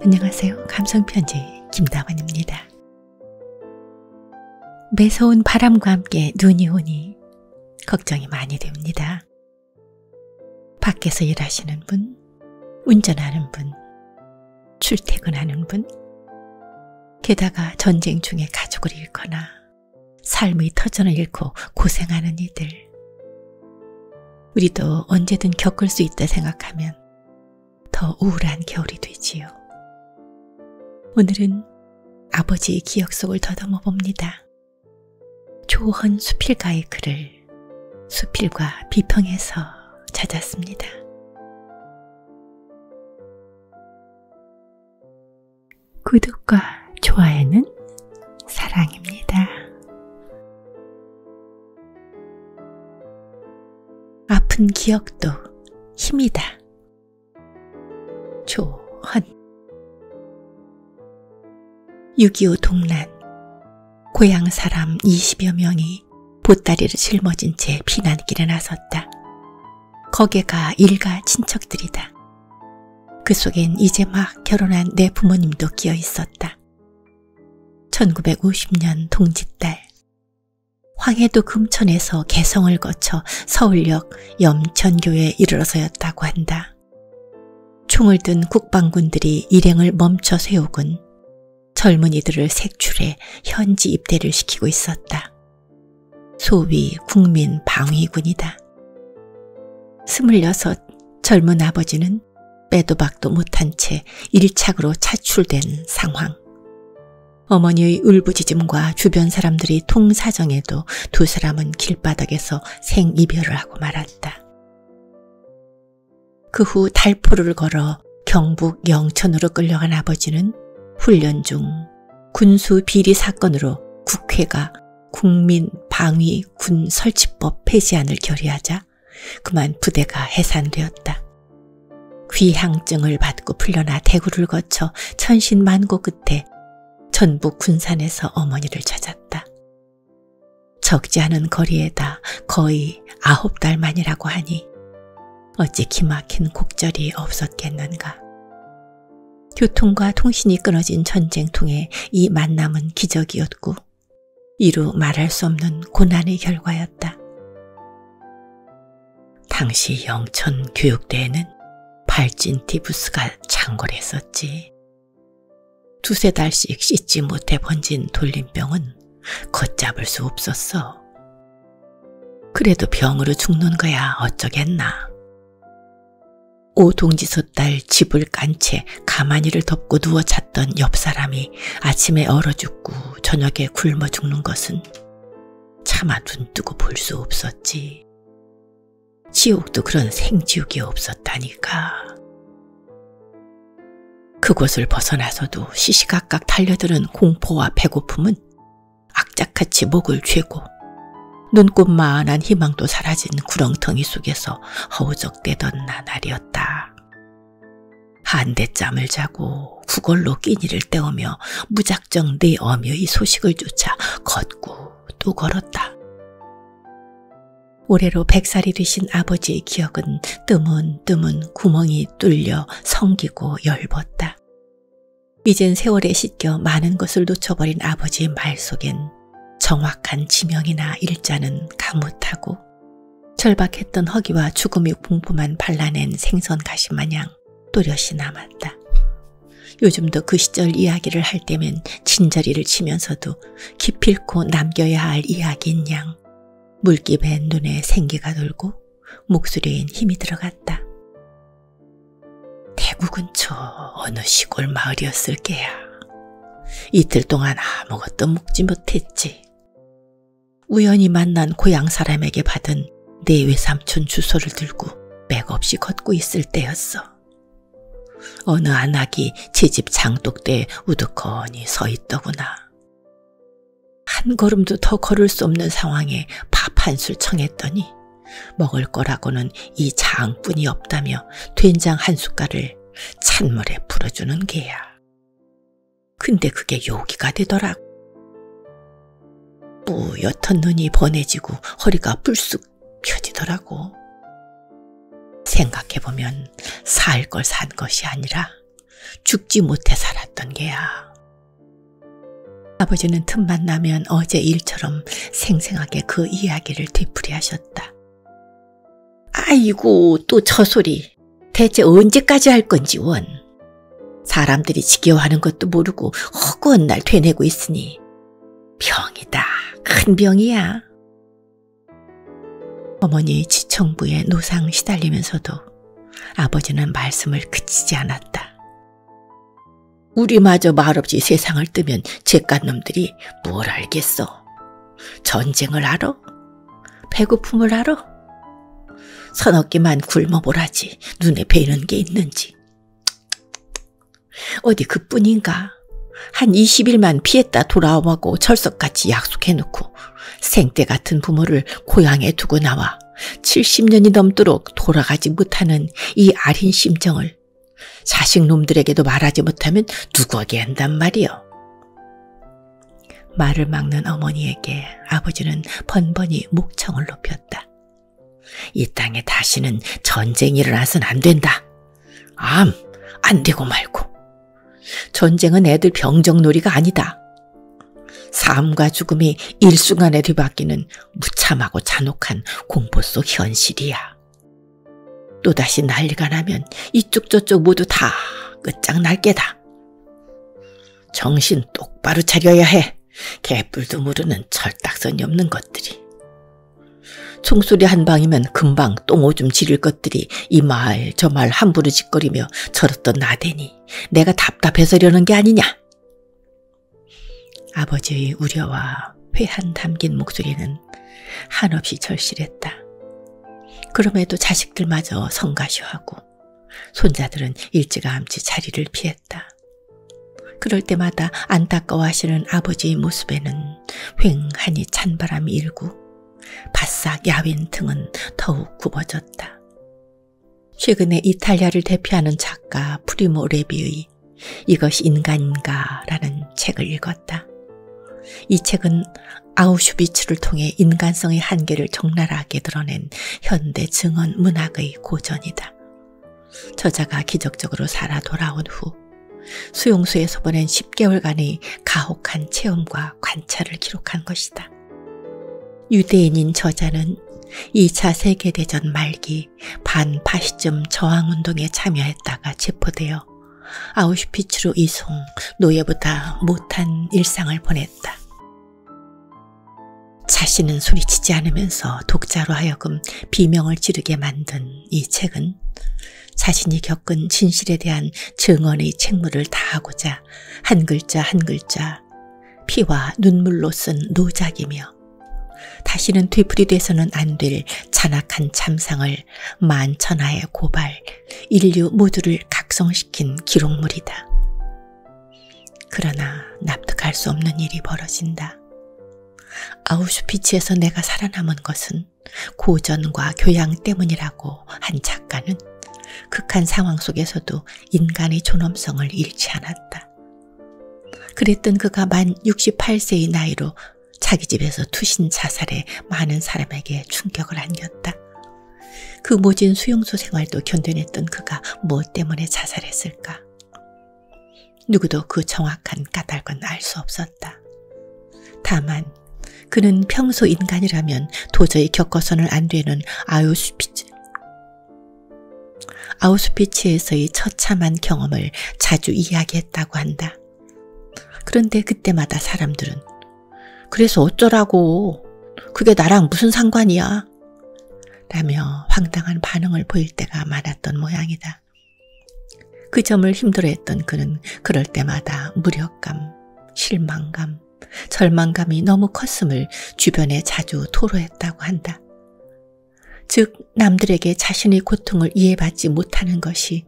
안녕하세요. 감성편지 김다원입니다. 매서운 바람과 함께 눈이 오니 걱정이 많이 됩니다. 밖에서 일하시는 분, 운전하는 분, 출퇴근하는 분, 게다가 전쟁 중에 가족을 잃거나 삶의 터전을 잃고 고생하는 이들. 우리도 언제든 겪을 수 있다 생각하면 더 우울한 겨울이 되지요. 오늘은 아버지의 기억 속을 더듬어 봅니다. 조헌 수필가의 글을 수필과 비평해서 찾았습니다. 구독과 좋아요는 사랑입니다. 아픈 기억도 힘이다. 조헌. 6.25 동란, 고향 사람 20여 명이 보따리를 짊어진 채 피난길에 나섰다. 거기가 일가 친척들이다. 그 속엔 이제 막 결혼한 내 부모님도 끼어 있었다. 1950년 동짓달, 황해도 금천에서 개성을 거쳐 서울역 염천교에 이르러서였다고 한다. 총을 든 국방군들이 일행을 멈춰 세우곤 젊은이들을 색출해 현지 입대를 시키고 있었다. 소위 국민방위군이다. 26 젊은 아버지는 빼도 박도 못한 채 일착으로 차출된 상황. 어머니의 울부짖음과 주변 사람들이 통사정해도 두 사람은 길바닥에서 생이별을 하고 말았다. 그 후 달포를 걸어 경북 영천으로 끌려간 아버지는 훈련 중 군수 비리 사건으로 국회가 국민방위군 설치법 폐지안을 결의하자 그만 부대가 해산되었다. 귀향증을 받고 풀려나 대구를 거쳐 천신만고 끝에 전북 군산에서 어머니를 찾았다. 적지 않은 거리에다 거의 9달 만이라고 하니 어찌 기막힌 곡절이 없었겠는가. 교통과 통신이 끊어진 전쟁통에 이 만남은 기적이었고 이루 말할 수 없는 고난의 결과였다. 당시 영천 교육대에는 발진티 부스가 창궐했었지. 2-3달씩 씻지 못해 번진 돌림병은 걷잡을 수 없었어. 그래도 병으로 죽는 거야 어쩌겠나. 오동지소 딸 집을 깐 채 가만히를 덮고 누워 잤던 옆 사람이 아침에 얼어 죽고 저녁에 굶어 죽는 것은 차마 눈 뜨고 볼 수 없었지. 지옥도 그런 생지옥이 없었다니까. 그곳을 벗어나서도 시시각각 달려드는 공포와 배고픔은 악착같이 목을 죄고 눈꽃만한 희망도 사라진 구렁텅이 속에서 허우적대던 나날이었다. 한대짬을 자고 구걸로 끼니를 때우며 무작정 내 어미의 소식을 쫓아 걷고 또 걸었다. 올해로 100살이 되신 아버지의 기억은 뜨문뜨문 구멍이 뚫려 성기고 열벗다. 이젠 세월에 씻겨 많은 것을 놓쳐버린 아버지의 말 속엔 정확한 지명이나 일자는 가뭇하고 절박했던 허기와 죽음의 공포만 발라낸 생선 가시 마냥 또렷이 남았다. 요즘도 그 시절 이야기를 할 때면 진저리를 치면서도 기필코 남겨야 할 이야기인 양 물기 밴 눈에 생기가 돌고 목소리엔 힘이 들어갔다. 대구 근처 어느 시골 마을이었을 게야. 이틀 동안 아무것도 먹지 못했지. 우연히 만난 고향 사람에게 받은 내 외삼촌 주소를 들고 맥없이 걷고 있을 때였어. 어느 안악이 제 집 장독대에 우두커니 서 있더구나. 한 걸음도 더 걸을 수 없는 상황에 밥 한 술 청했더니 먹을 거라고는 이 장뿐이 없다며 된장 한 숟갈을 찬물에 불어주는 게야. 근데 그게 요기가 되더라고. 뿌옇던 눈이 번해지고 허리가 불쑥 펴지더라고. 생각해보면 살 걸 산 것이 아니라 죽지 못해 살았던 게야. 아버지는 틈만 나면 어제 일처럼 생생하게 그 이야기를 되풀이하셨다. 아이고, 또 저 소리. 대체 언제까지 할 건지 원. 사람들이 지겨워하는 것도 모르고 허구한 날 되뇌고 있으니 병이다. 큰 병이야. 어머니 지청부에 노상 시달리면서도 아버지는 말씀을 그치지 않았다. 우리마저 말없이 세상을 뜨면 잿갓놈들이 뭘 알겠어. 전쟁을 알아? 배고픔을 알아? 서너 끼만 굶어보라지 눈에 뵈는 게 있는지. 어디 그뿐인가. 한 20일만 피했다 돌아오고 철석같이 약속해놓고 생떼 같은 부모를 고향에 두고 나와 70년이 넘도록 돌아가지 못하는 이 아린 심정을 자식놈들에게도 말하지 못하면 누구에게 한단 말이요. 말을 막는 어머니에게 아버지는 번번이 목청을 높였다. 이 땅에 다시는 전쟁이 일어나서는 안 된다. 안 되고 말고. 전쟁은 애들 병정놀이가 아니다. 삶과 죽음이 일순간에 뒤바뀌는 무참하고 잔혹한 공포 속 현실이야. 또다시 난리가 나면 이쪽 저쪽 모두 다 끝장날 게다. 정신 똑바로 차려야 해. 개뿔도 모르는 철딱선이 없는 것들이. 총소리 한 방이면 금방 똥오줌 지릴 것들이 이 말 저 말 함부로 짓거리며 저렇던 나대니 내가 답답해서려는 게 아니냐. 아버지의 우려와 회한 담긴 목소리는 한없이 절실했다. 그럼에도 자식들마저 성가셔하고 손자들은 일찌감치 자리를 피했다. 그럴 때마다 안타까워하시는 아버지의 모습에는 휑하니 찬바람이 일고 바싹 야윈 등은 더욱 굽어졌다. 최근에 이탈리아를 대표하는 작가 프리모 레비의 이것이 인간인가 라는 책을 읽었다. 이 책은 아우슈비츠를 통해 인간성의 한계를 적나라하게 드러낸 현대 증언 문학의 고전이다. 저자가 기적적으로 살아 돌아온 후 수용소에서 보낸 10개월간의 가혹한 체험과 관찰을 기록한 것이다. 유대인인 저자는 2차 세계대전 말기 반파시즘 저항운동에 참여했다가 체포되어 아우슈비츠로 이송, 노예보다 못한 일상을 보냈다. 자신은 소리치지 않으면서 독자로 하여금 비명을 지르게 만든 이 책은 자신이 겪은 진실에 대한 증언의 책무를 다하고자 한 글자 한 글자 피와 눈물로 쓴 노작이며 다시는 되풀이돼서는 안 될 잔악한 참상을 만천하에 고발, 인류 모두를 각성시킨 기록물이다. 그러나 납득할 수 없는 일이 벌어진다. 아우슈비츠에서 내가 살아남은 것은 고전과 교양 때문이라고 한 작가는 극한 상황 속에서도 인간의 존엄성을 잃지 않았다. 그랬던 그가 만 68세의 나이로 자기 집에서 투신 자살해 많은 사람에게 충격을 안겼다. 그 모진 수용소 생활도 견뎌냈던 그가 무엇 때문에 자살했을까? 누구도 그 정확한 까닭은 알 수 없었다. 다만 그는 평소 인간이라면 도저히 겪어서는 안 되는 아우슈비츠에서의 처참한 경험을 자주 이야기했다고 한다. 그런데 그때마다 사람들은 그래서 어쩌라고, 그게 나랑 무슨 상관이야? 라며 황당한 반응을 보일 때가 많았던 모양이다. 그 점을 힘들어했던 그는 그럴 때마다 무력감, 실망감, 절망감이 너무 컸음을 주변에 자주 토로했다고 한다. 즉 남들에게 자신의 고통을 이해받지 못하는 것이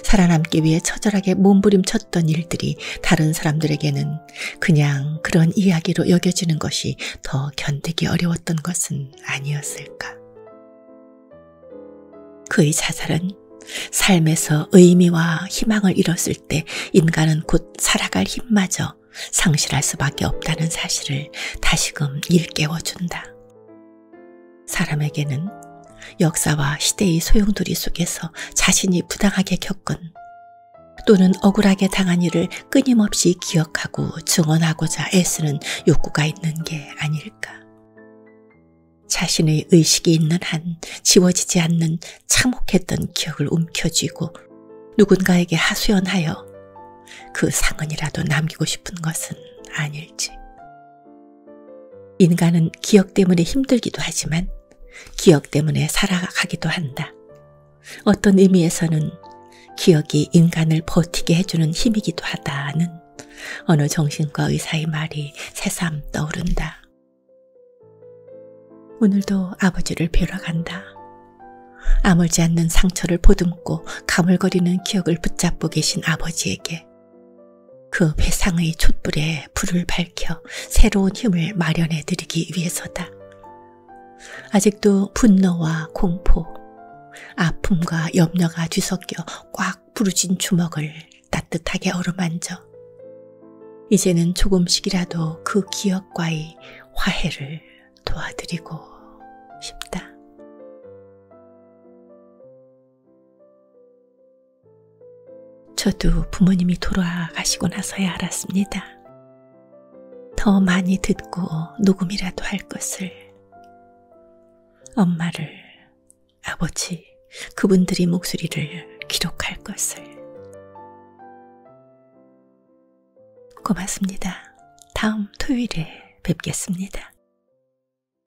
살아남기 위해 처절하게 몸부림쳤던 일들이 다른 사람들에게는 그냥 그런 이야기로 여겨지는 것이 더 견디기 어려웠던 것은 아니었을까. 그의 자살은 삶에서 의미와 희망을 잃었을 때 인간은 곧 살아갈 힘마저 상실할 수밖에 없다는 사실을 다시금 일깨워준다. 사람에게는 역사와 시대의 소용돌이 속에서 자신이 부당하게 겪은 또는 억울하게 당한 일을 끊임없이 기억하고 증언하고자 애쓰는 욕구가 있는 게 아닐까. 자신의 의식이 있는 한 지워지지 않는 참혹했던 기억을 움켜쥐고 누군가에게 하소연하여 그 상흔이라도 남기고 싶은 것은 아닐지. 인간은 기억 때문에 힘들기도 하지만 기억 때문에 살아가기도 한다. 어떤 의미에서는 기억이 인간을 버티게 해주는 힘이기도 하다는 어느 정신과 의사의 말이 새삼 떠오른다. 오늘도 아버지를 뵈러 간다. 아물지 않는 상처를 보듬고 가물거리는 기억을 붙잡고 계신 아버지에게 그 회상의 촛불에 불을 밝혀 새로운 힘을 마련해 드리기 위해서다. 아직도 분노와 공포, 아픔과 염려가 뒤섞여 꽉 부러진 주먹을 따뜻하게 어루만져 이제는 조금씩이라도 그 기억과의 화해를 도와드리고 싶다. 저도 부모님이 돌아가시고 나서야 알았습니다. 더 많이 듣고 녹음이라도 할 것을. 엄마를, 아버지, 그분들의 목소리를 기록할 것을. 고맙습니다. 다음 토요일에 뵙겠습니다.